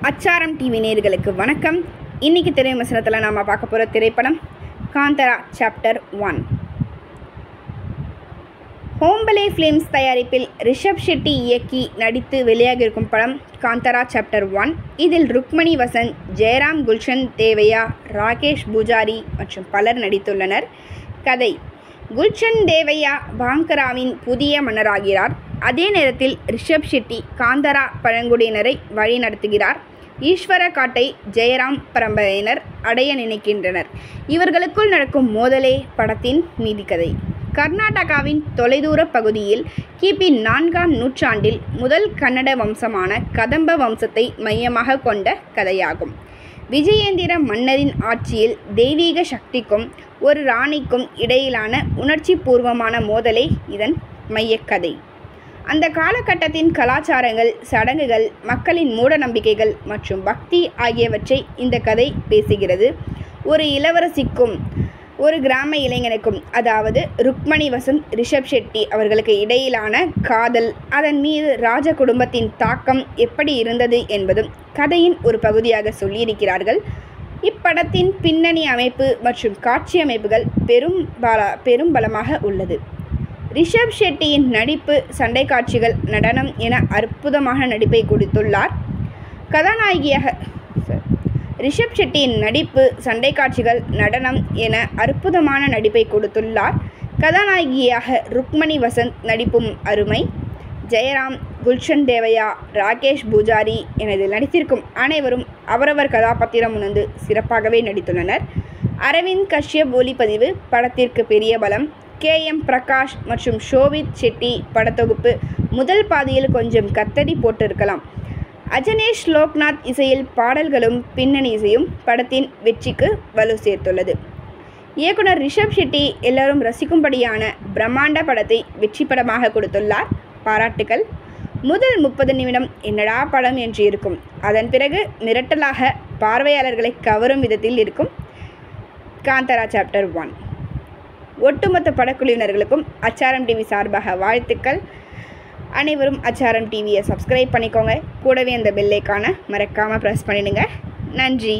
அச்சாரம் டிவி நேயர்களுக்கு வணக்கம். இன்னைக்கு திரை விமர்சனத்தில் நாம் பார்க்க போகிற திரைப்படம் காந்தரா சாப்டர் 1. ஹோம்பலே ஃபிலிம்ஸ் தயாரிப்பில் ரிஷப் ஷெட்டி இயக்கி நடித்து வெளியாக இருக்கும் படம் காந்தரா சாப்டர் 1. இதில் ருக்மணி வசந்த், ஜெயராம், குல்ஷன் தேவையா, ராகேஷ் பூஜாரி மற்றும் பலர் நடித்துள்ளனர். கதை: குல்ஷன் தேவையா பாங்கராவின் புதிய மன்னராகிறார். அதே நேரத்தில் ரிஷப் ஷெட்டி காந்தரா பழங்குடியினரை வழி நடத்துகிறார். ஈஸ்வர காட்டை ஜெயராம் பரம்பரையினர் அடைய நினைக்கின்றனர். இவர்களுக்குள் நடக்கும் மோதலே படத்தின் மீதி கதை. கர்நாடகாவின் தொலைதூர பகுதியில் கிபி 4ஆம் நூற்றாண்டில் முதல் கன்னட வம்சமான கதம்ப வம்சத்தை மையமாக கொண்ட கதையாகும். விஜயேந்திர மன்னரின் ஆட்சியில் தெய்வீக சக்திக்கும் ஒரு ராணிக்கும் இடையிலான உணர்ச்சி பூர்வமான மோதலே இதன் மையக்கதை. அந்த காலகட்டத்தின் கலாச்சாரங்கள், சடங்குகள், மக்களின் மூட நம்பிக்கைகள் மற்றும் பக்தி ஆகியவற்றை இந்த கதை பேசுகிறது. ஒரு இளவரசிக்கும் ஒரு கிராம இளைஞனுக்கும், அதாவது ருக்மணி வசந்த், ரிஷப் ஷெட்டி அவர்களுக்கு இடையிலான காதல், அதன் மீது ராஜ குடும்பத்தின் தாக்கம் எப்படி இருந்தது என்பதும் கதையின் ஒரு பகுதியாக சொல்லியிருக்கிறார்கள். இப்படத்தின் பின்னணி அமைப்பு மற்றும் காட்சி அமைப்புகள் பெரும் பலமாக உள்ளது. ரிஷப் ஷெட்டியின் நடிப்பு, சண்டை காட்சிகள், நடனம் என அற்புதமான நடிப்பை கொடுத்துள்ளார். ரிஷப் ஷெட்டியின் நடிப்பு, சண்டை காட்சிகள், நடனம் என அற்புதமான நடிப்பை கொடுத்துள்ளார். கதாநாயகியாக ருக்மணி வசந்த் நடிப்பும் அருமை. ஜெயராம், குல்ஷன் தேவையா, ராகேஷ் பூஜாரி என இதில் நடித்திருக்கும் அனைவரும் அவரவர் கதாபாத்திரம் உணர்ந்து சிறப்பாகவே நடித்துள்ளனர். அரவிந்த் கஷ்யப் ஒளிப்பதிவு படத்திற்கு பெரிய பலம். KM பிரகாஷ் மற்றும் ஷோவித் ஷெட்டி படத்தொகுப்பு முதல் பாதியில் கொஞ்சம் கத்தடி போட்டிருக்கலாம். அஜனேஷ் லோக்நாத் இசையில் பாடல்களும் பின்னணி இசையும் படத்தின் வெற்றிக்கு வலு சேர்த்துள்ளது. இயக்குனர் ரிஷப் ஷெட்டி எல்லோரும் ரசிக்கும்படியான பிரம்மாண்ட படத்தை வெற்றி படமாக கொடுத்துள்ளார். பாராட்டுகள். முதல் 30 நிமிடம் என்னடா படம் என்று இருக்கும். அதன் பிறகு மிரட்டலாக பார்வையாளர்களை கவரும் விதத்தில் இருக்கும் காந்தரா சாப்டர் 1. ஒட்டுமொத்த படக்குழுவினர்களுக்கும் அச்சாரம் டிவி சார்பாக வாழ்த்துக்கள். அனைவரும் அச்சாரம் டிவியை சப்ஸ்கிரைப் பண்ணிக்கோங்க. கூடவே அந்த பெல் ஐகானை மறக்காமல் ப்ரெஸ் பண்ணிடுங்க. நன்றி.